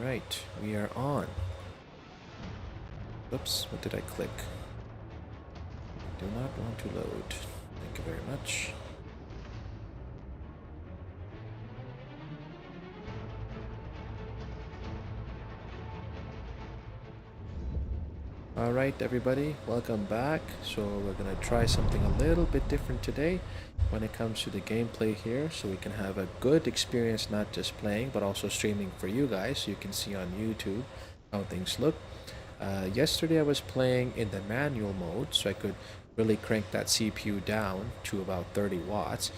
Alright, we are on. Oops, what did I click? Do not want to load. Thank you very much. Alright everybody, welcome back. So we're gonna try something a little bit different today when it comes to the gameplay here, so we can have a good experience not just playing but also streaming for you guys so you can see on YouTube how things look. Yesterday I was playing in the manual mode, so I could really crank that CPU down to about 30 watts.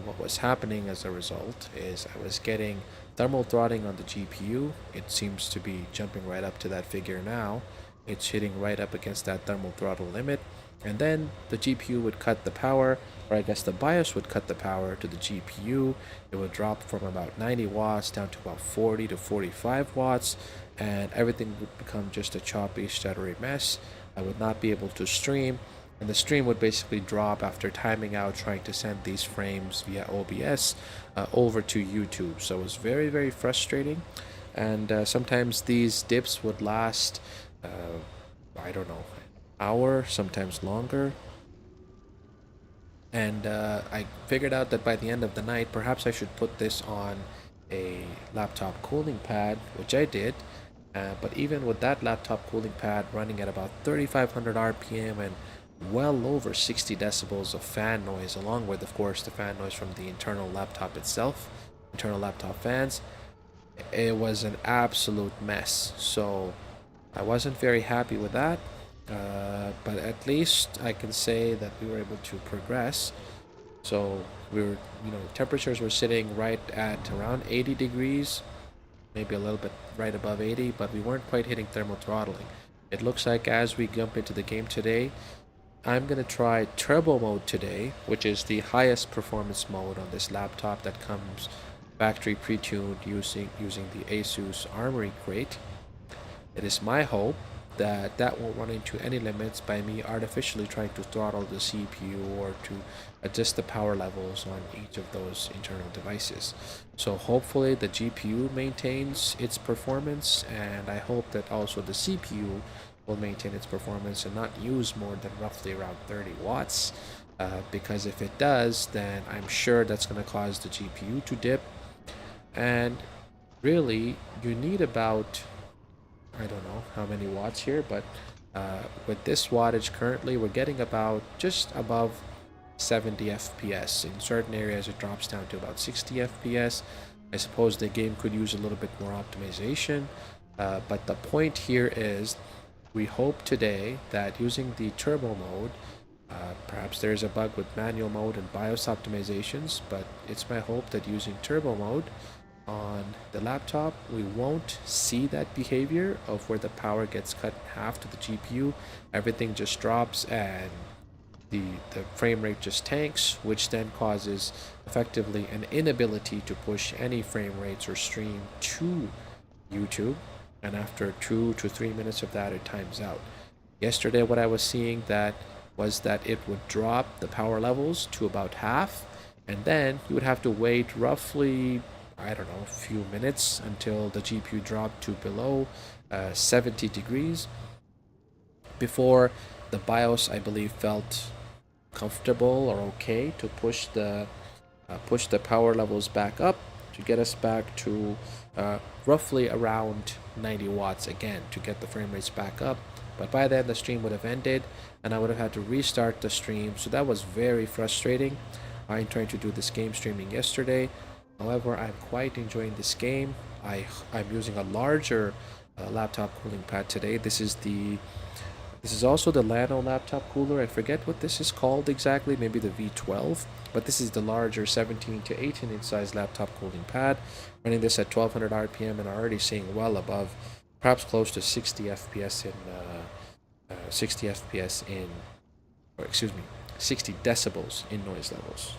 What was happening as a result is I was getting thermal throttling on the GPU. It seems to be jumping right up to that figure now. It's hitting right up against that thermal throttle limit, and then the GPU would cut the power, or I guess the BIOS would cut the power to the GPU. It would drop from about 90 watts down to about 40 to 45 watts, and everything would become just a choppy, stuttery mess. I would not be able to stream, and the stream would basically drop after timing out trying to send these frames via OBS over to YouTube. So it was very, very frustrating, and sometimes these dips would last I don't know, an hour, sometimes longer. And I figured out that by the end of the night, perhaps I should put this on a laptop cooling pad, which I did. But even with that laptop cooling pad running at about 3500 RPM and well over 60 decibels of fan noise, along with, of course, the fan noise from the internal laptop itself, internal laptop fans, it was an absolute mess. So I wasn't very happy with that, but at least I can say that we were able to progress. So we were, temperatures were sitting right at around 80 degrees, maybe a little bit right above 80, but we weren't quite hitting thermal throttling. It looks like as we jump into the game today, I'm going to try turbo mode today, which is the highest performance mode on this laptop that comes factory pre-tuned using the Asus Armory crate. It is my hope that that won't run into any limits by me artificially trying to throttle the CPU or to adjust the power levels on each of those internal devices. So hopefully the GPU maintains its performance, and I hope that also the CPU will maintain its performance and not use more than roughly around 30 watts. Because if it does, then I'm sure that's going to cause the GPU to dip. And really, you need about, I don't know how many watts here, but with this wattage currently, we're getting about just above 70 FPS. In certain areas, it drops down to about 60 FPS. I suppose the game could use a little bit more optimization, but the point here is we hope today that using the turbo mode, perhaps there's a bug with manual mode and BIOS optimizations, but it's my hope that using turbo mode on the laptop, we won't see that behavior of where the power gets cut in half to the GPU. Everything just drops and the frame rate just tanks, which then causes effectively an inability to push any frame rates or stream to YouTube. And after 2 to 3 minutes of that, it times out. Yesterday, what I was seeing that was that it would drop the power levels to about half, and then you would have to wait roughly, I don't know, a few minutes until the GPU dropped to below 70 degrees before the BIOS, I believe, felt comfortable or okay to push the power levels back up to get us back to roughly around 90 watts again to get the frame rates back up. But by then the stream would have ended and I would have had to restart the stream, so that was very frustrating. I'm trying to do this game streaming yesterday. However, I'm quite enjoying this game. I'm using a larger laptop cooling pad today. This is also the Lano laptop cooler. I forget what this is called exactly, maybe the V12, but this is the larger 17 to 18 inch size laptop cooling pad. Running this at 1200 RPM and already seeing well above, perhaps close to 60 FPS in 60 FPS in, or excuse me, 60 decibels in noise levels.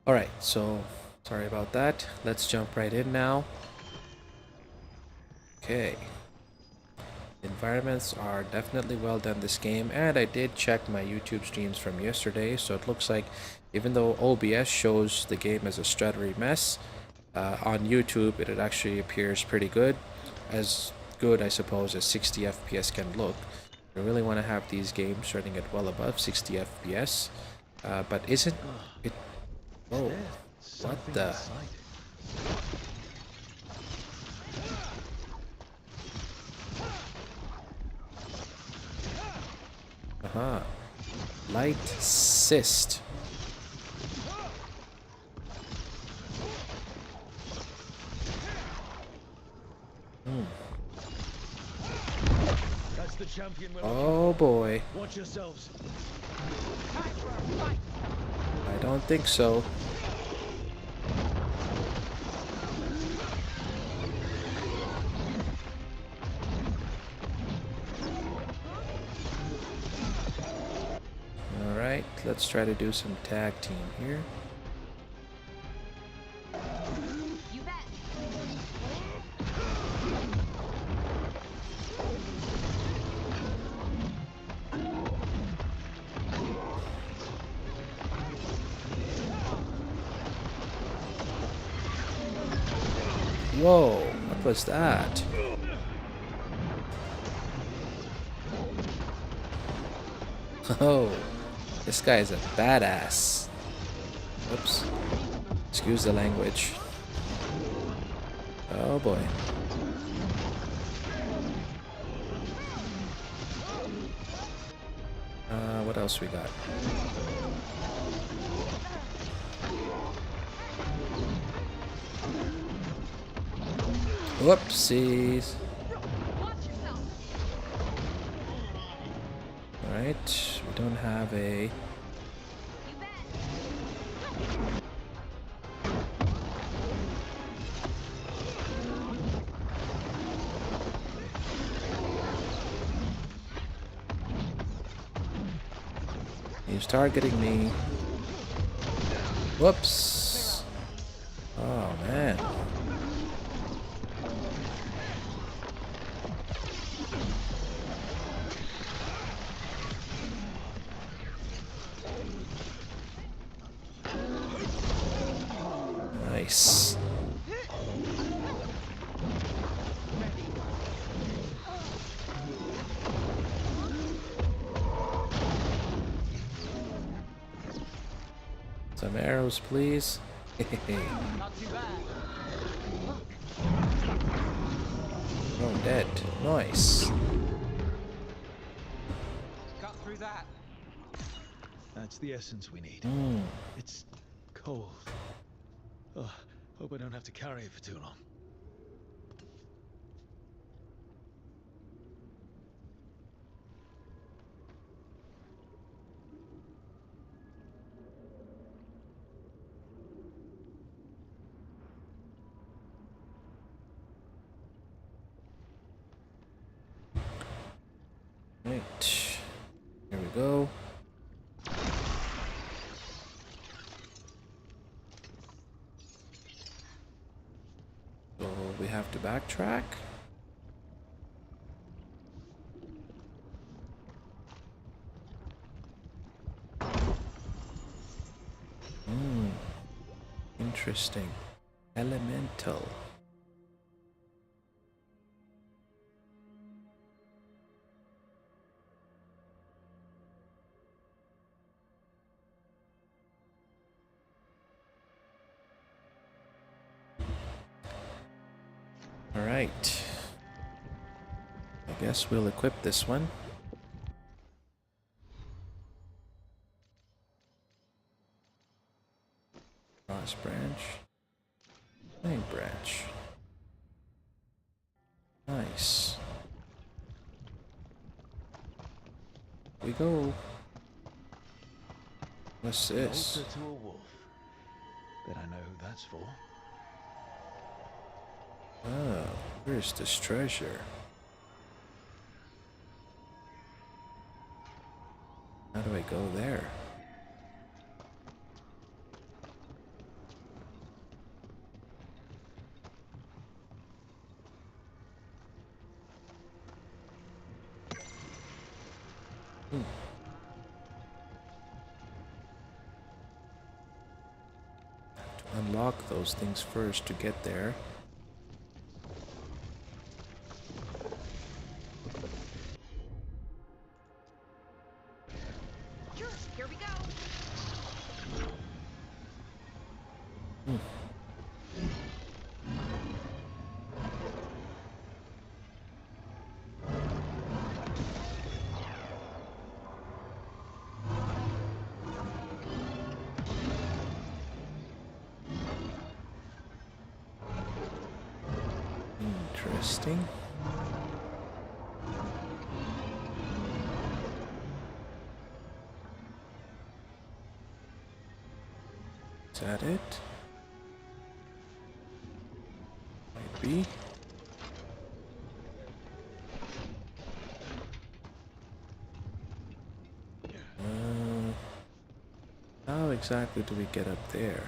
Alright, so sorry about that. Let's jump right in now. Okay. Environments are definitely well done this game, and I did check my YouTube streams from yesterday, so it looks like even though OBS shows the game as a stuttery mess, on YouTube it actually appears pretty good. As good, I suppose, as 60 FPS can look. I really want to have these games running at well above 60 FPS. But isn't it... Oh, what the... Aha. Light cyst. That's the champion we're Oh boy. Watch yourselves. I don't think so. Alright, let's try to do some tag team here. You bet. Whoa, what was that? Oh, this guy is a badass. Oops. Excuse the language. Oh boy. What else we got? Whoopsies. Watch yourself. Alright, we don't have a... You bet. He's targeting me. Whoops. Oh man. Nice. Some arrows, please. Not too bad. Oh, dead. Nice. Got through that. That's the essence we need. It's cold. Oh, hope I don't have to carry it for too long. Right. Here we go. So we have to backtrack. Interesting. Elemental. All right. I guess we'll equip this one. Cross branch. Main branch. Nice. We go. What's this? Altar to a wolf. Bet I know who that's for. Oh, where's this treasure? How do I go there? Hmm. To unlock those things first to get there. Sure, here we go. Hmm. Interesting. Is that it? Might be. How exactly do we get up there?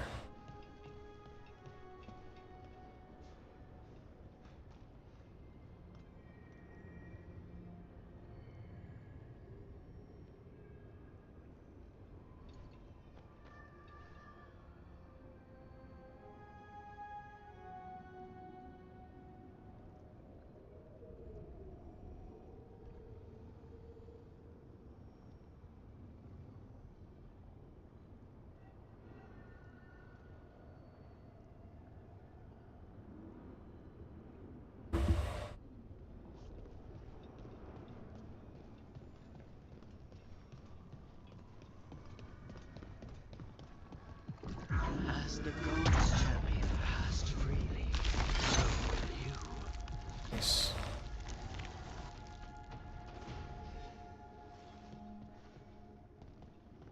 As the gods champion passed freely, so will you. Nice.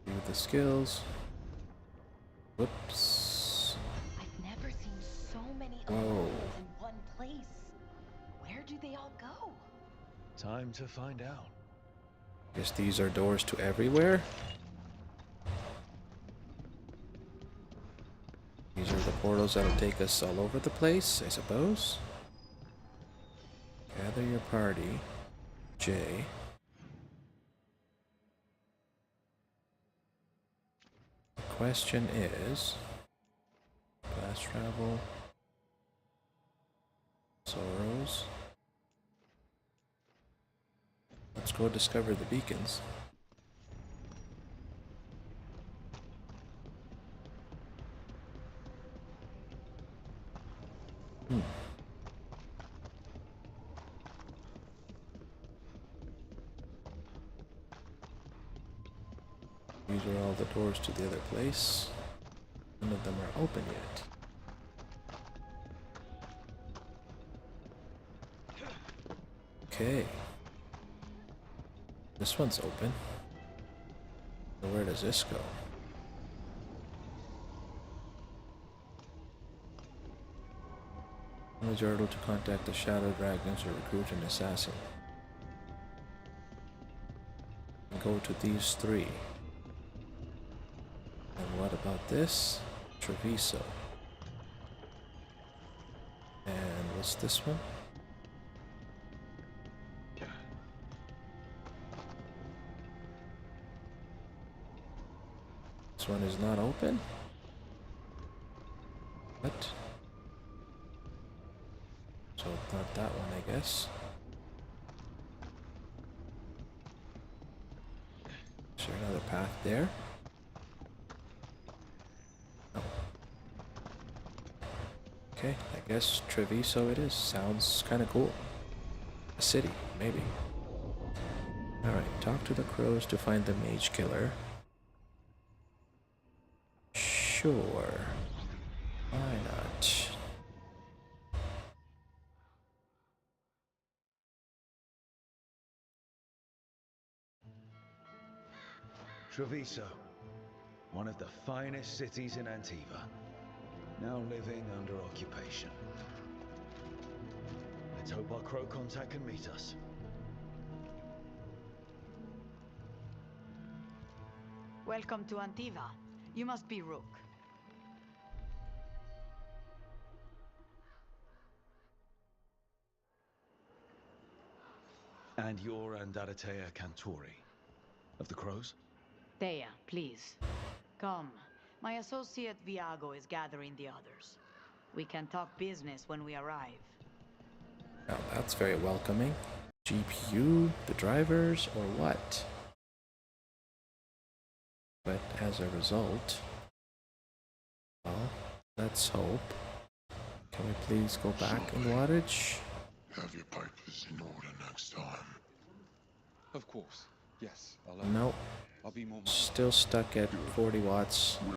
Do the skills. Whoops. I've never seen so many Whoa. illusions in one place. Where do they all go? Time to find out. Guess these are doors to everywhere. These are the portals that'll take us all over the place, I suppose. Gather your party. J. The question is... fast travel. Sorrows. Let's go discover the beacons. These are all the doors to the other place. None of them are open yet. Okay. This one's open. So where does this go? Use Yordle to contact the Shadow Dragons or recruit an assassin. And go to these three. And what about this? Treviso. And what's this one? This one is not open? What? So not that one, I guess. Is there another path there? No. Okay, I guess Treviso it is. Sounds kind of cool. A city, maybe. Alright, talk to the crows to find the mage killer. Sure. Why not? Treviso, one of the finest cities in Antiva, now living under occupation. Let's hope our crow contact can meet us. Welcome to Antiva. You must be Rook. And you're Andaratea Cantori. Of the crows? Thea, please. Come. My associate Viago is gathering the others. We can talk business when we arrive. Now that's very welcoming. GPU, the drivers, or what? But as a result, well, let's hope. Can we please go back in wattage? Have your papers in order next time. Of course. Yes. No, I'll be more. still stuck at 40 watts.